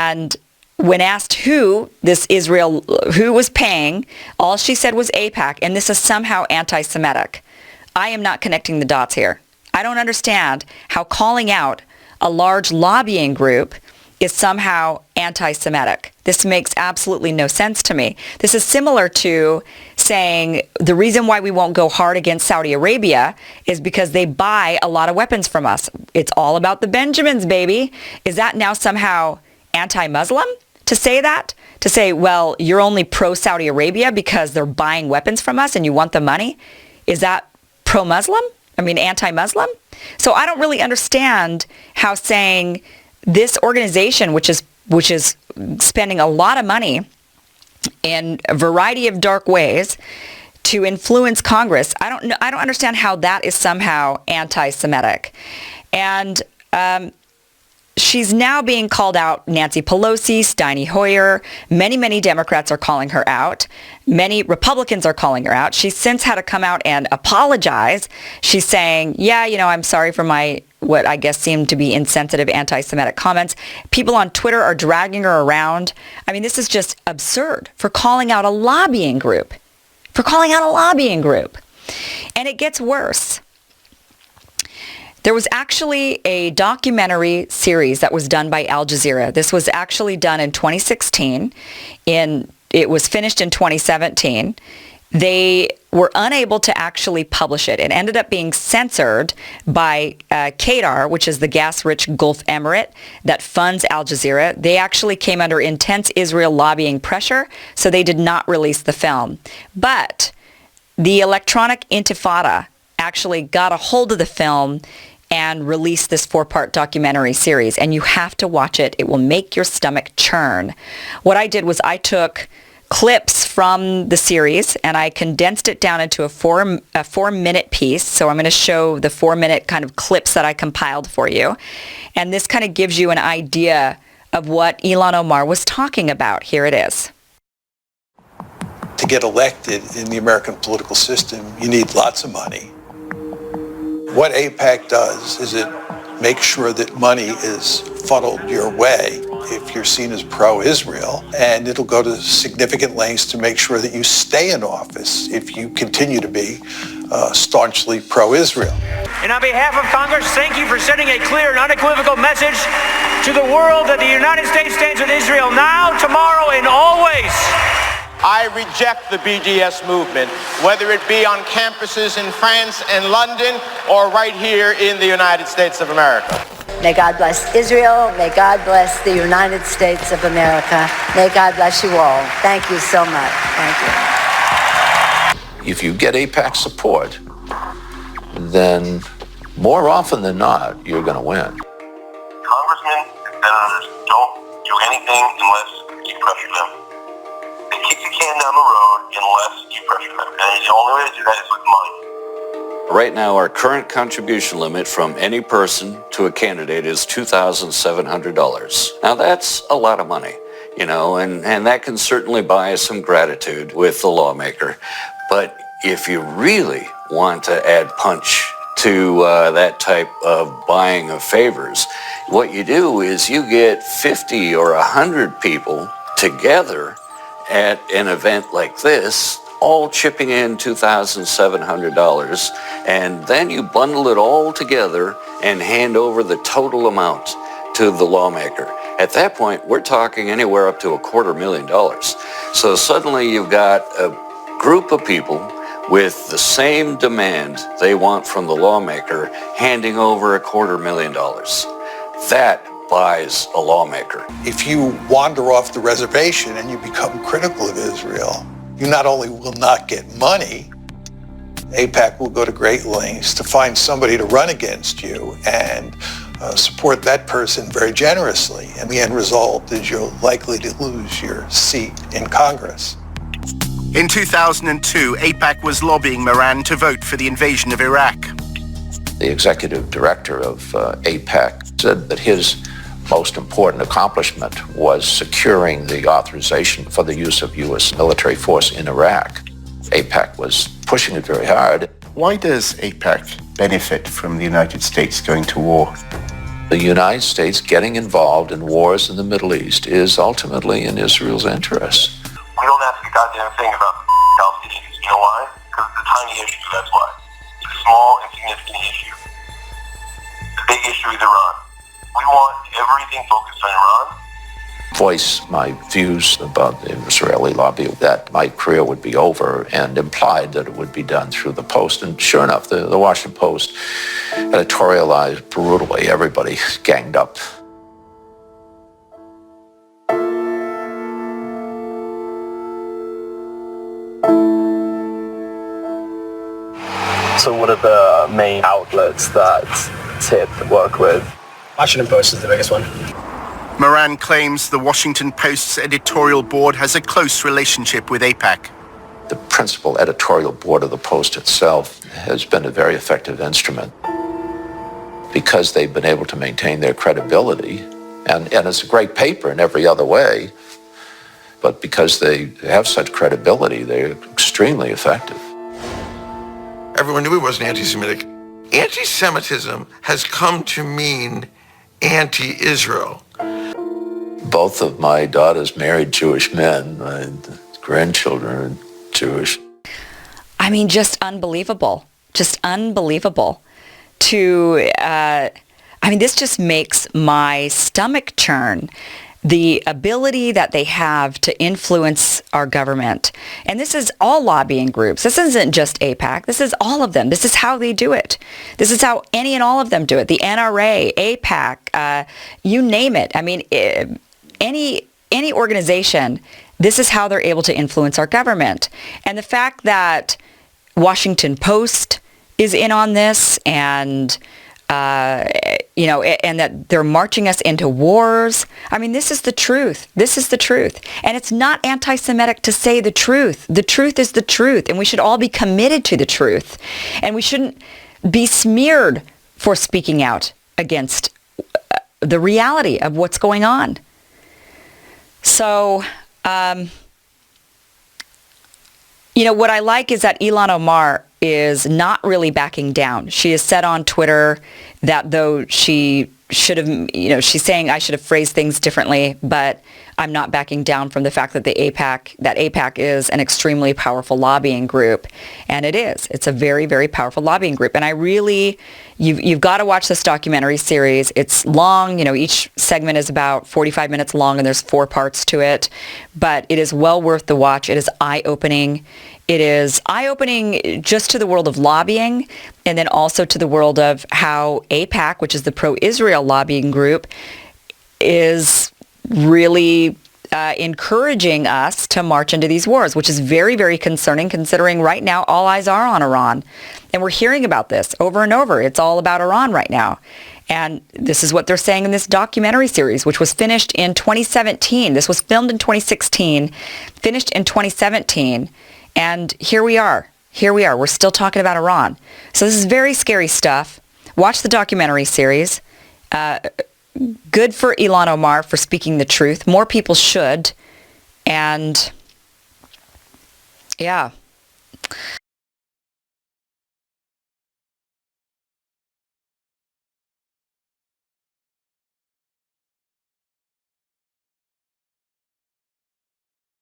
And when asked who was paying, all she said was AIPAC, and this is somehow anti-Semitic. I am not connecting the dots here. I don't understand how calling out a large lobbying group is somehow anti-Semitic. This makes absolutely no sense to me. This is similar to saying the reason why we won't go hard against Saudi Arabia is because they buy a lot of weapons from us. It's all about the Benjamins, baby. Is that now somehow anti-Muslim to say that? To say, well, you're only pro-Saudi Arabia because they're buying weapons from us and you want the money? Is that pro-Muslim? I mean, anti-Muslim? So I don't really understand how saying this organization, which is spending a lot of money in a variety of dark ways to influence Congress, I don't understand how that is somehow anti-Semitic. And she's now being called out. Nancy Pelosi, Steny Hoyer, many Democrats are calling her out. Many Republicans are calling her out. She's since had to come out and apologize. She's saying, yeah, I'm sorry for my what I guess seemed to be insensitive anti-Semitic comments. People on Twitter are dragging her around. I mean, this is just absurd for calling out a lobbying group. And it gets worse. There was actually a documentary series that was done by Al Jazeera. This was actually done in 2016. It was finished in 2017. They were unable to actually publish it. It ended up being censored by Qatar, which is the gas-rich Gulf Emirate that funds Al Jazeera. They actually came under intense Israel lobbying pressure, so they did not release the film. But the Electronic Intifada actually got a hold of the film and released this 4-part documentary series, and you have to watch it. It will make your stomach churn. What I did was I took clips from the series and I condensed it down into a 4-minute piece. So I'm going to show the 4-minute kind of clips that I compiled for you. And this kind of gives you an idea of what Ilhan Omar was talking about. Here it is. To get elected in the American political system, you need lots of money. What AIPAC does is it makes sure that money is funneled your way if you're seen as pro-Israel, and it'll go to significant lengths to make sure that you stay in office if you continue to be staunchly pro-Israel. And on behalf of Congress, thank you for sending a clear and unequivocal message to the world that the United States stands with Israel now, tomorrow, and always. I reject the BDS movement, whether it be on campuses in France and London or right here in the United States of America. May God bless Israel. May God bless the United States of America. May God bless you all. Thank you so much. Thank you. If you get AIPAC support, then more often than not, you're going to win. Congressmen and senators don't do anything unless you pressure them. They kick the can down the road unless you pressure them. And the only way to do that is with money. Right now, our current contribution limit from any person to a candidate is $2,700. Now, that's a lot of money, and that can certainly buy some gratitude with the lawmaker. But if you really want to add punch to that type of buying of favors, what you do is you get 50 or 100 people together at an event like this, all chipping in $2,700, and then you bundle it all together and hand over the total amount to the lawmaker. At that point, we're talking anywhere up to $250,000. So suddenly you've got a group of people with the same demand they want from the lawmaker handing over $250,000. That buys a lawmaker. If you wander off the reservation and you become critical of Israel, you not only will not get money, AIPAC will go to great lengths to find somebody to run against you and support that person very generously. And the end result is you're likely to lose your seat in Congress. In 2002, AIPAC was lobbying Iran to vote for the invasion of Iraq. The executive director of AIPAC said that his most important accomplishment was securing the authorization for the use of U.S. military force in Iraq. AIPAC was pushing it very hard. Why does AIPAC benefit from the United States going to war? The United States getting involved in wars in the Middle East is ultimately in Israel's interest. We don't ask a goddamn thing about Palestinians. You know why? Because it's a tiny issue, that's why. It's a small, insignificant issue. The big issue is Iran. We want everything focused on Iran. Voice my views about the Israeli lobby, that my career would be over, and implied that it would be done through the Post. And sure enough, the Washington Post editorialized brutally. Everybody ganged up. So what are the main outlets that TIP work with? Washington Post is the biggest one. Moran claims the Washington Post's editorial board has a close relationship with AIPAC. The principal editorial board of the Post itself has been a very effective instrument because they've been able to maintain their credibility. And it's a great paper in every other way, but because they have such credibility, they're extremely effective. Everyone knew he wasn't anti-Semitic. Anti-Semitism has come to mean anti-Israel. Both of my daughters married Jewish men. My grandchildren are Jewish. I mean, just unbelievable. Just unbelievable. This just makes my stomach churn. The ability that they have to influence our government. And this is all lobbying groups. This isn't just AIPAC. This is all of them. This is how they do it. This is how any and all of them do it. The NRA, AIPAC, you name it. I mean, any organization, this is how they're able to influence our government. And the fact that Washington Post is in on this and and that they're marching us into wars. I mean, this is the truth. This is the truth. And it's not anti-Semitic to say the truth. The truth is the truth. And we should all be committed to the truth. And we shouldn't be smeared for speaking out against the reality of what's going on. So, what I like is that Ilhan Omar is not really backing down. She has said on Twitter that though she should have, she's saying I should have phrased things differently, but I'm not backing down from the fact that AIPAC is an extremely powerful lobbying group. And it is. It's a very, very powerful lobbying group. And I really, you've got to watch this documentary series. It's long, each segment is about 45 minutes long and there's 4 parts to it. But it is well worth the watch. It is eye-opening. It is eye-opening just to the world of lobbying and then also to the world of how AIPAC, which is the pro-Israel lobbying group, is really encouraging us to march into these wars, which is very, very concerning considering right now all eyes are on Iran. And we're hearing about this over and over. It's all about Iran right now. And this is what they're saying in this documentary series, which was finished in 2017. This was filmed in 2016, finished in 2017. And here we are. We're still talking about Iran. So this is very scary stuff. Watch the documentary series. Good for Ilhan Omar for speaking the truth. More people should. And yeah.